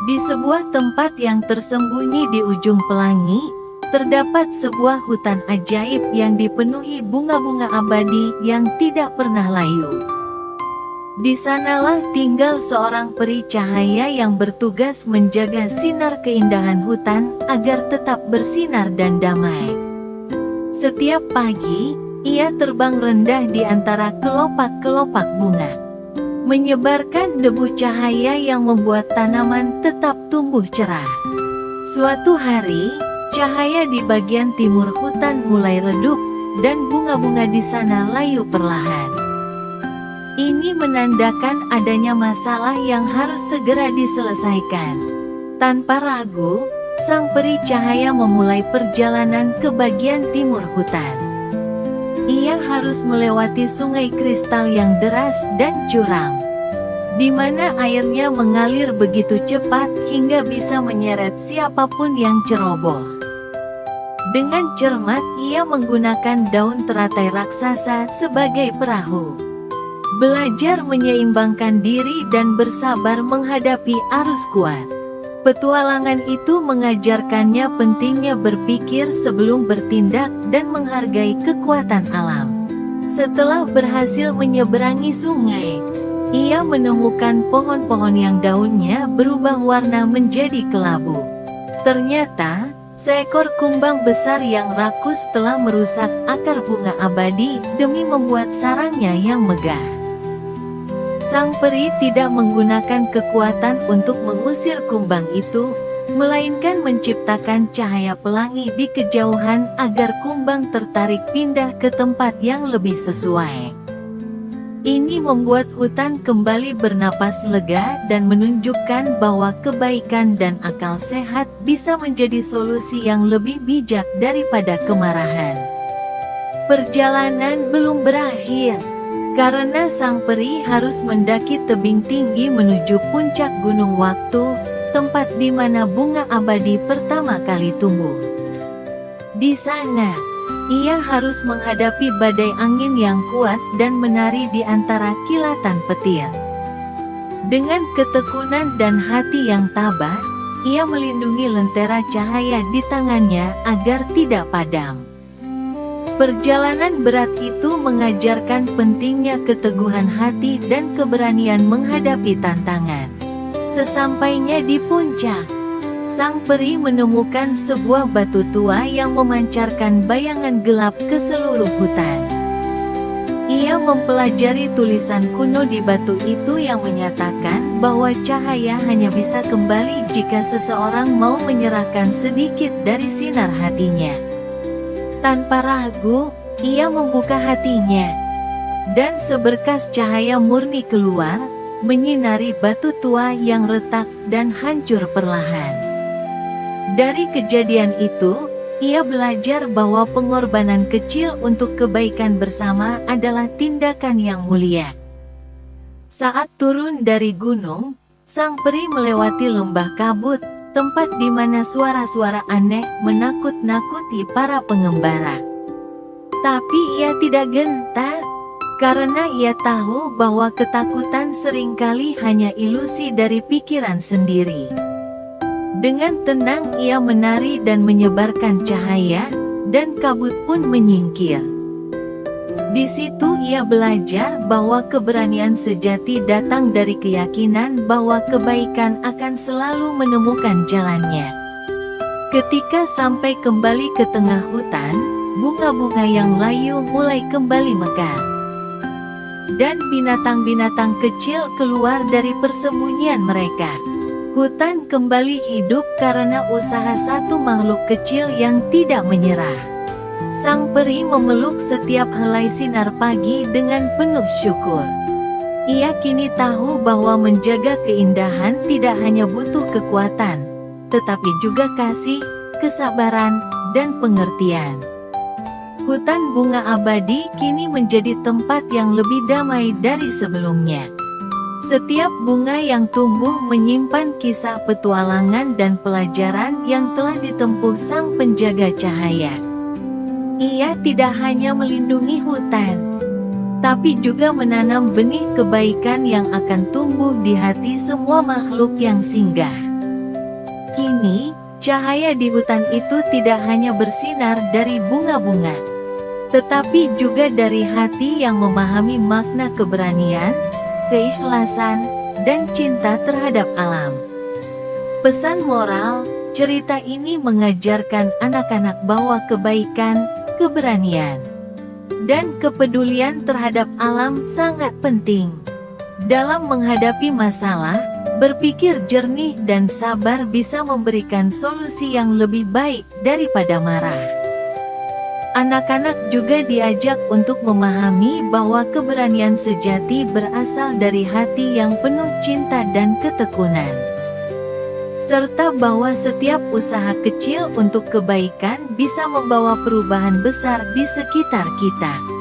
Di sebuah tempat yang tersembunyi di ujung pelangi, terdapat sebuah hutan ajaib yang dipenuhi bunga-bunga abadi yang tidak pernah layu. Di sanalah tinggal seorang peri cahaya yang bertugas menjaga sinar keindahan hutan agar tetap bersinar dan damai. Setiap pagi, ia terbang rendah di antara kelopak-kelopak bunga, menyebarkan debu cahaya yang membuat tanaman tetap tumbuh cerah. Suatu hari, cahaya di bagian timur hutan mulai redup, dan bunga-bunga di sana layu perlahan. Ini menandakan adanya masalah yang harus segera diselesaikan. Tanpa ragu, sang peri cahaya memulai perjalanan ke bagian timur hutan. Ia harus melewati sungai kristal yang deras dan curam, di mana airnya mengalir begitu cepat hingga bisa menyeret siapapun yang ceroboh. Dengan cermat, ia menggunakan daun teratai raksasa sebagai perahu, belajar menyeimbangkan diri dan bersabar menghadapi arus kuat. Petualangan itu mengajarkannya pentingnya berpikir sebelum bertindak dan menghargai kekuatan alam. Setelah berhasil menyeberangi sungai, ia menemukan pohon-pohon yang daunnya berubah warna menjadi kelabu. Ternyata, seekor kumbang besar yang rakus telah merusak akar bunga abadi demi membuat sarangnya yang megah. Sang peri tidak menggunakan kekuatan untuk mengusir kumbang itu, melainkan menciptakan cahaya pelangi di kejauhan agar kumbang tertarik pindah ke tempat yang lebih sesuai. Ini membuat hutan kembali bernapas lega dan menunjukkan bahwa kebaikan dan akal sehat bisa menjadi solusi yang lebih bijak daripada kemarahan. Perjalanan belum berakhir, karena sang peri harus mendaki tebing tinggi menuju puncak Gunung Waktu, tempat di mana bunga abadi pertama kali tumbuh. Di sana, ia harus menghadapi badai angin yang kuat dan menari di antara kilatan petir. Dengan ketekunan dan hati yang tabah, ia melindungi lentera cahaya di tangannya agar tidak padam. Perjalanan berat itu mengajarkan pentingnya keteguhan hati dan keberanian menghadapi tantangan. Sesampainya di puncak, sang peri menemukan sebuah batu tua yang memancarkan bayangan gelap ke seluruh hutan. Ia mempelajari tulisan kuno di batu itu yang menyatakan bahwa cahaya hanya bisa kembali jika seseorang mau menyerahkan sedikit dari sinar hatinya. Tanpa ragu, ia membuka hatinya, dan seberkas cahaya murni keluar, menyinari batu tua yang retak dan hancur perlahan. Dari kejadian itu, ia belajar bahwa pengorbanan kecil untuk kebaikan bersama adalah tindakan yang mulia. Saat turun dari gunung, sang peri melewati lembah kabut, tempat di mana suara-suara aneh menakut-nakuti para pengembara. Tapi ia tidak gentar, karena ia tahu bahwa ketakutan seringkali hanya ilusi dari pikiran sendiri. Dengan tenang ia menari dan menyebarkan cahaya, dan kabut pun menyingkir. Di situ ia belajar bahwa keberanian sejati datang dari keyakinan bahwa kebaikan akan selalu menemukan jalannya. Ketika sampai kembali ke tengah hutan, bunga-bunga yang layu mulai kembali mekar, dan binatang-binatang kecil keluar dari persembunyian mereka. Hutan kembali hidup karena usaha satu makhluk kecil yang tidak menyerah. Sang peri memeluk setiap helai sinar pagi dengan penuh syukur. Ia kini tahu bahwa menjaga keindahan tidak hanya butuh kekuatan, tetapi juga kasih, kesabaran, dan pengertian. Hutan bunga abadi kini menjadi tempat yang lebih damai dari sebelumnya. Setiap bunga yang tumbuh menyimpan kisah petualangan dan pelajaran yang telah ditempuh sang penjaga cahaya. Ia tidak hanya melindungi hutan, tapi juga menanam benih kebaikan yang akan tumbuh di hati semua makhluk yang singgah. ini, cahaya di hutan itu tidak hanya bersinar dari bunga-bunga, tetapi juga dari hati yang memahami makna keberanian, keikhlasan, dan cinta terhadap alam. Pesan moral, cerita ini mengajarkan anak-anak bahwa kebaikan, keberanian, dan kepedulian terhadap alam sangat penting. Dalam menghadapi masalah, berpikir jernih dan sabar bisa memberikan solusi yang lebih baik daripada marah. Anak-anak juga diajak untuk memahami bahwa keberanian sejati berasal dari hati yang penuh cinta dan ketekunan, serta bahwa setiap usaha kecil untuk kebaikan bisa membawa perubahan besar di sekitar kita.